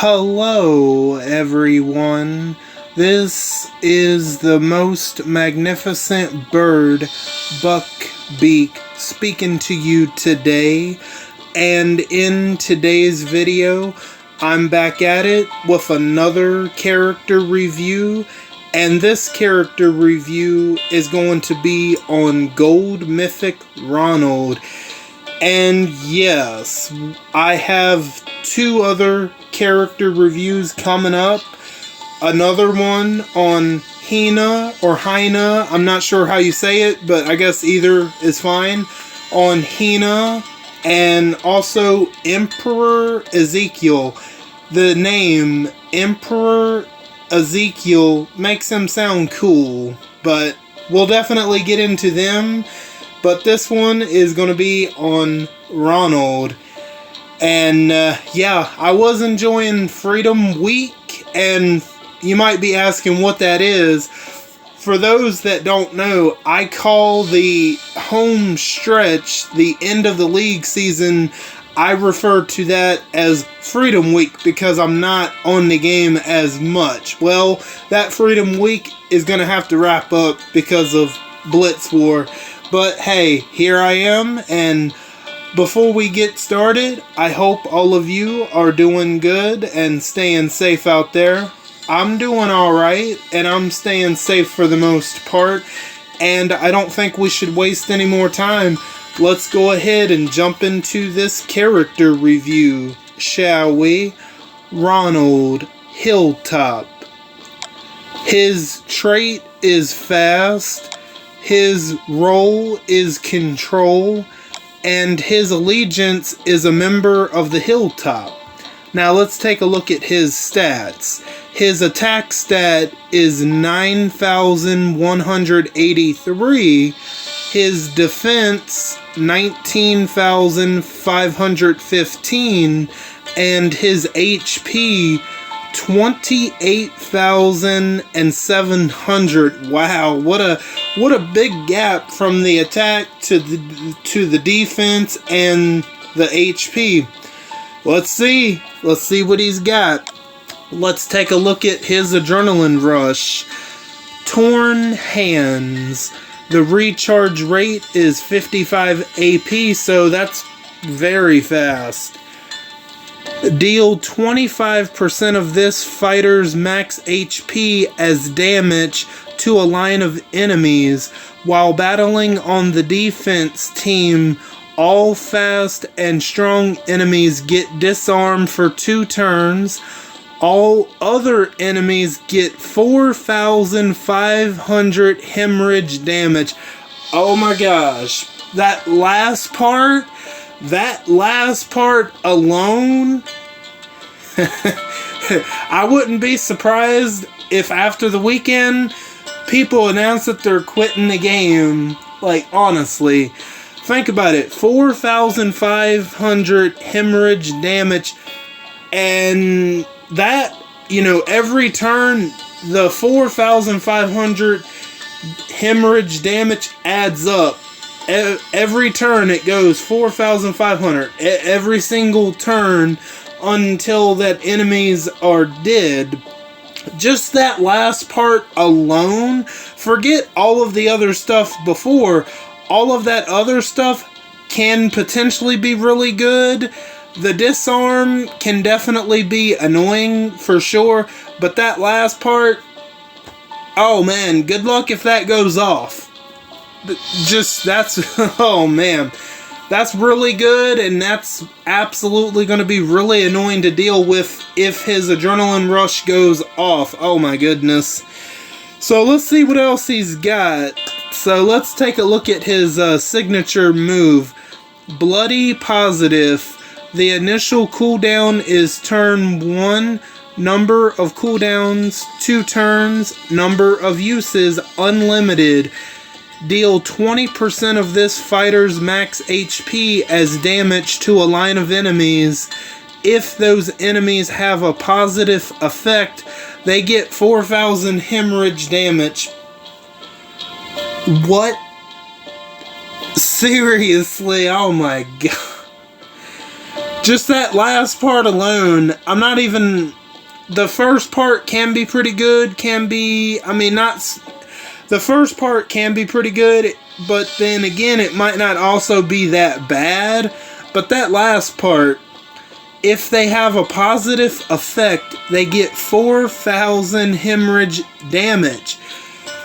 Hello, everyone. This is the most magnificent bird, Beak, speaking to you today. And in today's video, I'm back at it with another character review. And this character review is going to be on Gold Mythic Roland. And yes, I have two other character reviews coming up. Another one on Hina, I'm not sure how you say it, but I guess either is fine. On Hina, and also Emperor Ezekiel. The name Emperor Ezekiel makes him sound cool, but we'll definitely get into them. But this one is going to be on Roland. And yeah, I was enjoying Freedom Week, and you might be asking what that is. For those that don't know, I call the home stretch, the end of the league season, I refer to that as Freedom Week because I'm not on the game as much. Well, that Freedom Week is going to have to wrap up because of Blitz War. But hey, here I am, and before we get started, I hope all of you are doing good and staying safe out there. I'm doing alright, and I'm staying safe for the most part, and I don't think we should waste any more time. Let's go ahead and jump into this character review, shall we? Roland, Hilltop. His trait is fast. His role is control, and his allegiance is a member of the Hilltop. Now let's take a look at his stats. His attack stat is 9,183. His defense, 19,515. And his HP, 28,700. Wow, what a big gap from the attack to the defense and the HP. Let's see what he's got. Let's take a look at his adrenaline rush. Torn Hands. The recharge rate is 55 AP, so that's very fast. Deal 25% of this fighter's max HP as damage to a line of enemies while battling on the defense team. All fast and strong enemies get disarmed for 2 turns. All other enemies get 4,500 hemorrhage damage. Oh my gosh. That last part alone, I wouldn't be surprised if after the weekend people announce that they're quitting the game. Like, honestly, think about it. 4,500 hemorrhage damage, and that, every turn, the 4,500 hemorrhage damage adds up. Every turn it goes 4,500. Every single turn until that enemies are dead. Just that last part alone, forget all of the other stuff before. All of that other stuff can potentially be really good. The disarm can definitely be annoying for sure. But that last part, oh man, good luck if that goes off. Oh man, that's really good, and that's absolutely going to be really annoying to deal with if his adrenaline rush goes off. Oh my goodness. So let's see what else he's got. So let's take a look at his signature move, Bloody Positive. The initial cooldown is turn 1, number of cooldowns 2 turns, number of uses unlimited. Deal 20% of this fighter's max HP as damage to a line of enemies. If those enemies have a positive effect, they get 4,000 hemorrhage damage. What? Seriously? Oh my god. Just that last part alone, I'm not even... The first part can be pretty good, the first part can be pretty good, but then again, it might not also be that bad. But that last part, if they have a positive effect, they get 4,000 hemorrhage damage.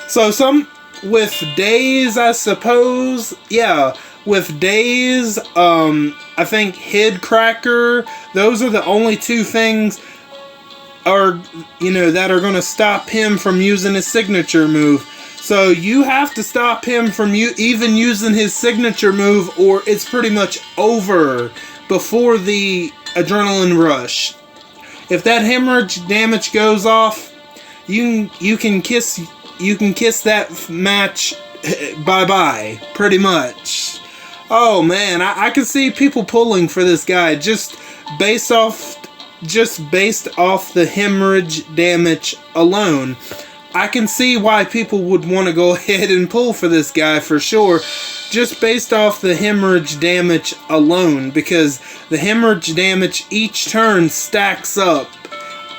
So with days, I suppose, yeah, with days, I think Head Cracker, those are the only two things that are going to stop him from using his signature move. So you have to stop him from even using his signature move, or it's pretty much over before the adrenaline rush. If that hemorrhage damage goes off, you can kiss that match bye-bye, pretty much. Oh man, I can see people pulling for this guy just based off the hemorrhage damage alone. I can see why people would want to go ahead and pull for this guy for sure, just based off the hemorrhage damage alone, because the hemorrhage damage each turn stacks up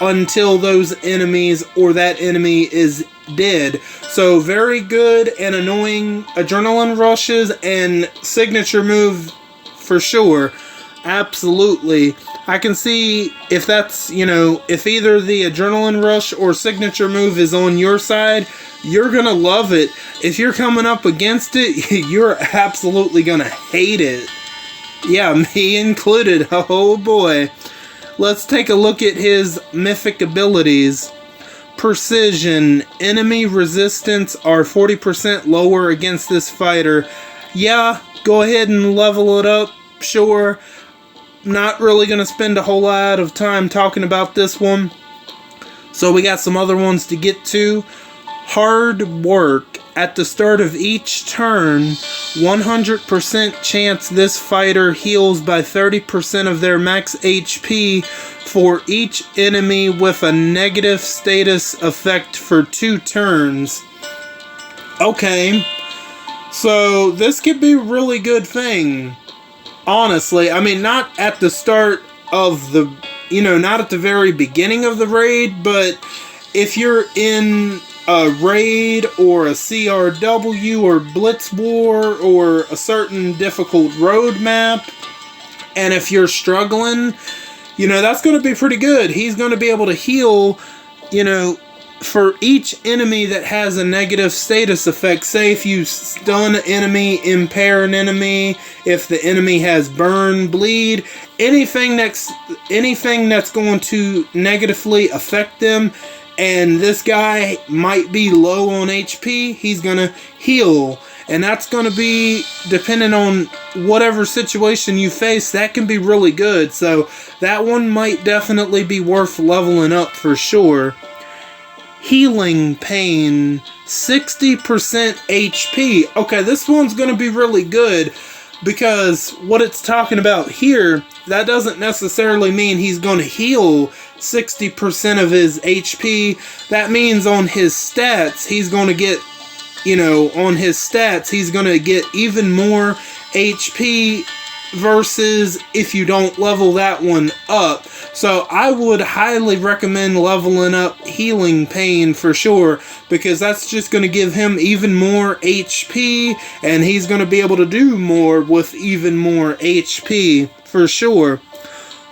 until those enemies or that enemy is dead. So very good and annoying adrenaline rushes and signature move for sure. Absolutely. I can see if that's, if either the adrenaline rush or signature move is on your side, you're going to love it. If you're coming up against it, you're absolutely going to hate it. Yeah, me included. Oh boy. Let's take a look at his mythic abilities. Precision. Enemy resistance are 40% lower against this fighter. Yeah, go ahead and level it up. Sure. Not really going to spend a whole lot of time talking about this one. So we got some other ones to get to. Hard work. At the start of each turn, 100% chance this fighter heals by 30% of their max HP for each enemy with a negative status effect for 2 turns. Okay. So this could be a really good thing. Honestly, not at the start of the, not at the very beginning of the raid, but if you're in a raid or a CRW or Blitz War or a certain difficult road map, and if you're struggling, that's going to be pretty good. He's going to be able to heal, for each enemy that has a negative status effect. Say if you stun an enemy, impair an enemy, if the enemy has burn, bleed, anything that's going to negatively affect them, and this guy might be low on HP, he's gonna heal. And that's gonna be, depending on whatever situation you face, that can be really good. So that one might definitely be worth leveling up for sure. Healing pain, 60% HP. Okay, this one's going to be really good, because what it's talking about here, that doesn't necessarily mean he's going to heal 60% of his HP. That means on his stats, he's going to get, he's going to get even more HP versus if you don't level that one up. So I would highly recommend leveling up healing pain for sure, because that's just going to give him even more HP, and he's going to be able to do more with even more HP for sure.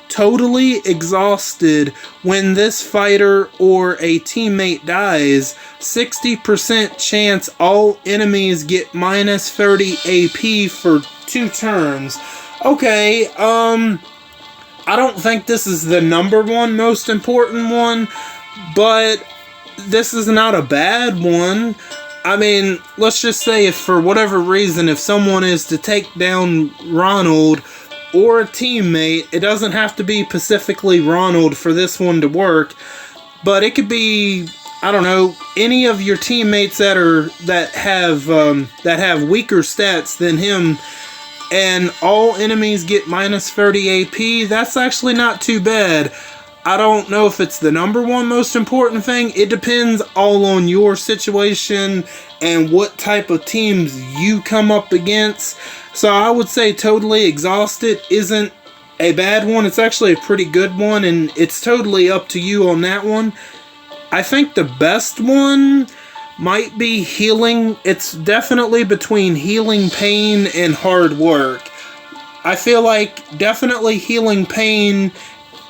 Totally exhausted. When this fighter or a teammate dies, 60% chance all enemies get minus 30 AP for 2 turns. Okay, I don't think this is the number one most important one, but this is not a bad one. Let's just say if for whatever reason, if someone is to take down Ronald or a teammate, it doesn't have to be specifically Ronald for this one to work, but it could be, I don't know, any of your teammates that have weaker stats than him, and all enemies get minus 30 AP. That's actually not too bad. I don't know if it's the number one most important thing. It depends all on your situation and what type of teams you come up against. So I would say totally exhausted isn't a bad one. It's actually a pretty good one, and it's totally up to you on that one. I think the best one might be healing. It's definitely between healing pain and hard work. I feel like definitely healing pain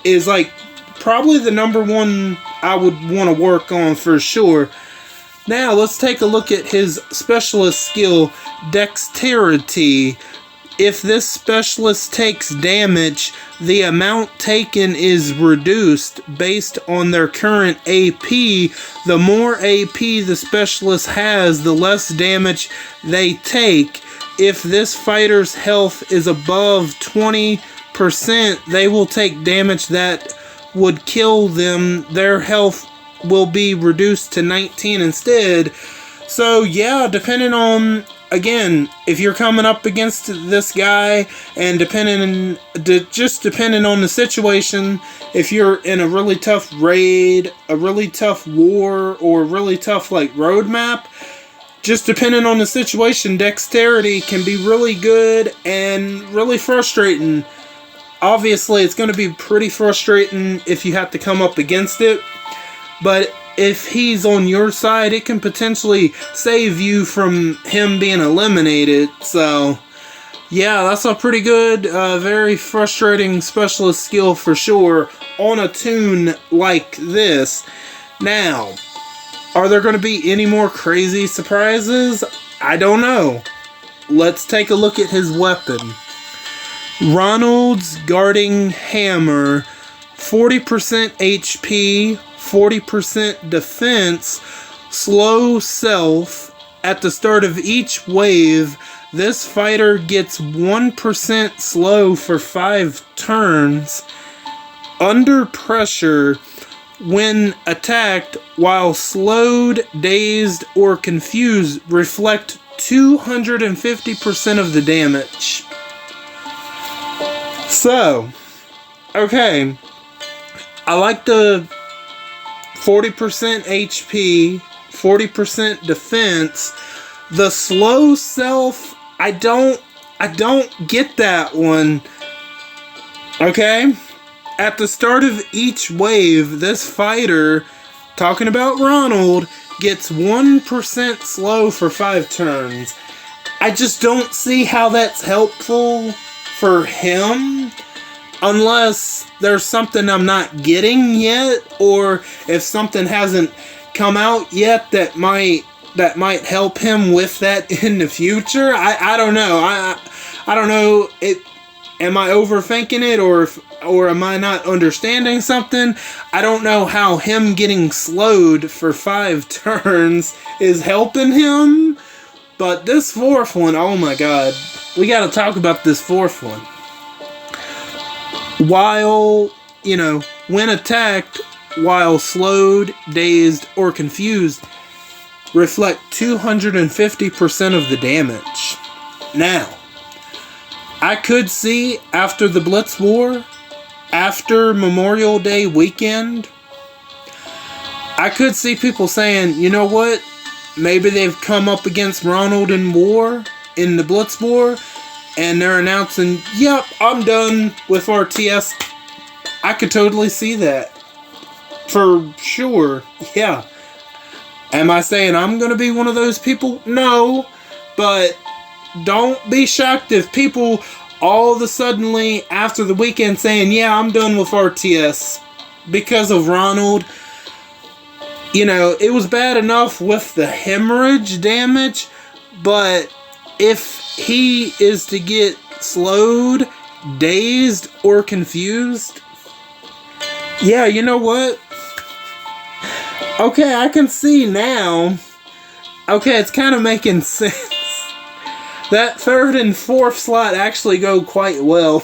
is like probably the number one I would want to work on for sure. Now let's take a look at his specialist skill, Dexterity. If this specialist takes damage, the amount taken is reduced based on their current AP. The more AP the specialist has, the less damage they take. If this fighter's health is above 20%, they will take damage that would kill them. Their health will be reduced to 19 instead. So yeah, depending on, again, if you're coming up against this guy, and depending on the situation, if you're in a really tough raid, a really tough war, or a really tough like roadmap, just depending on the situation, Dexterity can be really good and really frustrating. Obviously, it's going to be pretty frustrating if you have to come up against it, but if he's on your side, it can potentially save you from him being eliminated. So, yeah, that's a pretty good, very frustrating specialist skill for sure on a toon like this. Now, are there going to be any more crazy surprises? I don't know. Let's take a look at his weapon. Ronald's Guarding Hammer, 40% HP, 40% defense, slow self. At the start of each wave, this fighter gets 1% slow for 5 turns. Under pressure, when attacked, while slowed, dazed, or confused, reflect 250% of the damage. So, okay, I like the 40% HP, 40% defense. The slow self, I don't get that one. Okay? At the start of each wave, this fighter, talking about Ronald, gets 1% slow for 5 turns. I just don't see how that's helpful for him, unless there's something I'm not getting yet, or if something hasn't come out yet that might help him with that in the future. I don't know. I don't know. Am I overthinking it, or am I not understanding something? I don't know how him getting slowed for 5 turns is helping him. But this 4th one, oh my god. We gotta talk about this 4th one. While, when attacked, while slowed, dazed, or confused, reflect 250% of the damage. Now, I could see after the Blitz War, after Memorial Day weekend, I could see people saying, you know what? Maybe they've come up against Ronald in war, in the Blitz War, and they're announcing, yep, I'm done with RTS. I could totally see that. For sure. Yeah. Am I saying I'm going to be one of those people? No. But don't be shocked if people all of a suddenly after the weekend saying, yeah, I'm done with RTS because of Ronald. It was bad enough with the hemorrhage damage, but if he is to get slowed, dazed, or confused, yeah, you know what? Okay, I can see now. Okay, it's kind of making sense. That 3rd and 4th slot actually go quite well.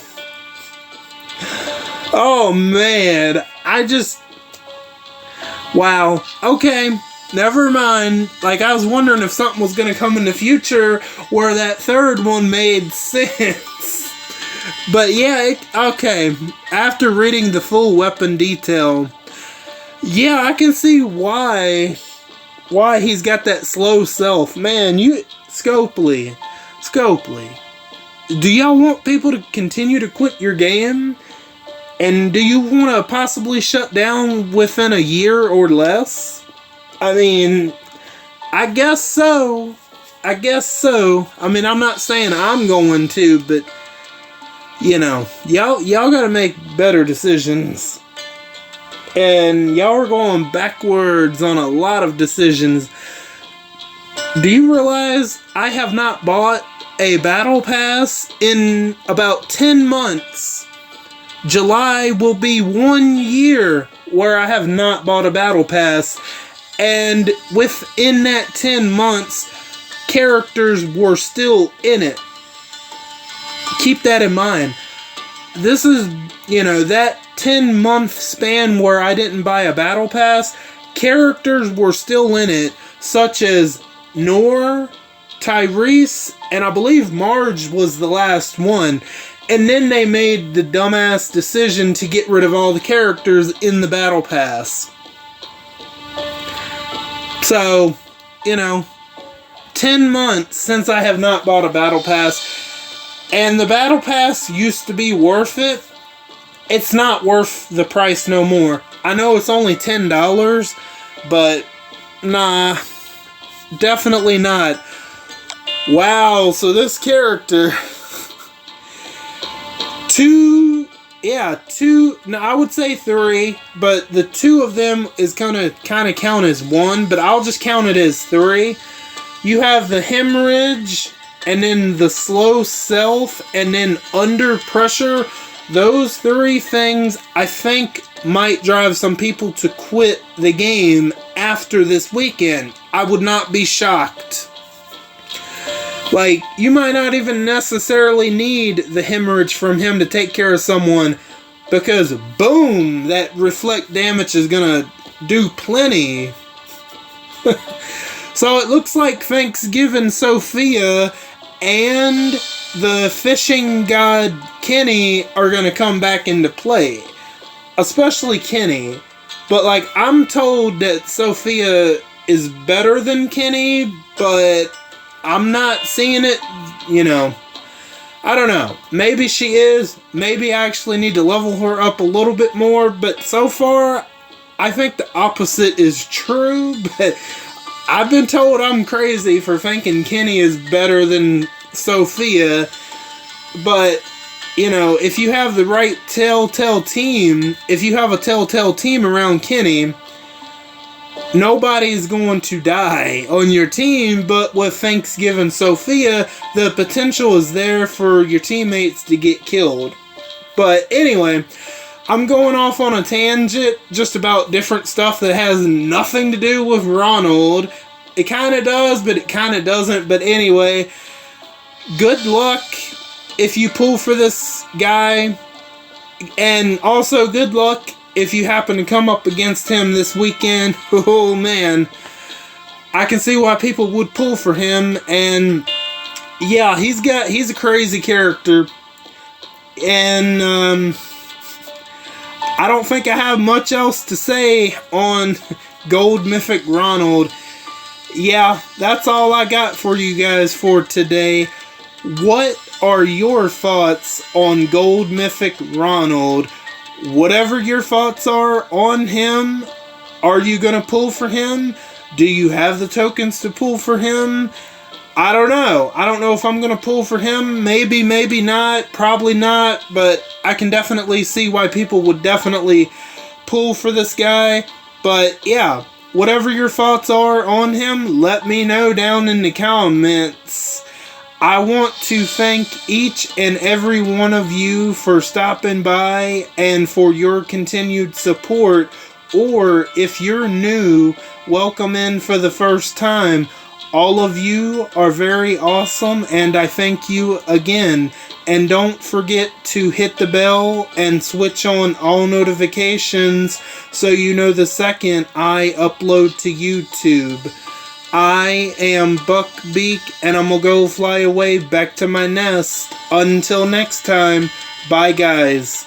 Oh man, wow. Okay, never mind. Like, I was wondering if something was going to come in the future where that 3rd one made sense. But yeah, okay. After reading the full weapon detail, yeah, I can see why he's got that slow self. Man, Scopely. do y'all want people to continue to quit your game? And do you want to possibly shut down within a year or less? I mean, I guess so. I guess so. I mean, I'm not saying I'm going to, but you know, y'all gotta make better decisions. And y'all are going backwards on a lot of decisions. Do you realize I have not bought a battle pass in about 10 months? July will be 1 year where I have not bought a battle pass. And within that 10 months, characters were still in it. Keep that in mind. This is, you know, that 10-month span where I didn't buy a battle pass, characters were still in it, such as Nor, Tyrese, and I believe Marge was the last one. And then they made the dumbass decision to get rid of all the characters in the battle pass. So, you know, 10 months since I have not bought a battle pass. And the battle pass used to be worth it. It's not worth the price no more. I know it's only $10, but nah, definitely not. Wow, so this character, I would say 3, but the 2 of them is gonna kind of count as 1, but I'll just count it as 3. You have the hemorrhage, and then the slow self, and then under pressure. Those 3 things, I think, might drive some people to quit the game after this weekend. I would not be shocked. Like, you might not even necessarily need the hemorrhage from him to take care of someone, because boom, that reflect damage is gonna do plenty. So it looks like Thanksgiving Sophia and the fishing god Kenny are gonna come back into play. Especially Kenny. But like, I'm told that Sophia is better than Kenny, but I'm not seeing it, you know. I don't know. Maybe she is. Maybe I actually need to level her up a little bit more. But so far, I think the opposite is true. But I've been told I'm crazy for thinking Kenny is better than Sophia. But, you know, if you have the right telltale team, if you have a telltale team around Kenny, nobody's going to die on your team. But with Thanksgiving Sophia, the potential is there for your teammates to get killed. But anyway, I'm going off on a tangent just about different stuff that has nothing to do with Ronald. It kind of does, but it kind of doesn't. But anyway, good luck if you pull for this guy. And also good luck if you happen to come up against him this weekend. Oh man, I can see why people would pull for him. And yeah, he's a crazy character. And I don't think I have much else to say on Gold Mythic Ronald. Yeah, that's all I got for you guys for today. What are your thoughts on Gold Mythic Ronald? Whatever your thoughts are on him, are you going to pull for him? Do you have the tokens to pull for him? I don't know. I don't know if I'm going to pull for him. Maybe, maybe not. Probably not. But I can definitely see why people would definitely pull for this guy. But yeah, whatever your thoughts are on him, let me know down in the comments. I want to thank each and every one of you for stopping by and for your continued support. Or if you're new, welcome in for the first time. All of you are very awesome, and I thank you again. And don't forget to hit the bell and switch on all notifications so you know the second I upload to YouTube. I am Beak, and I'm gonna go fly away back to my nest. Until next time, bye guys.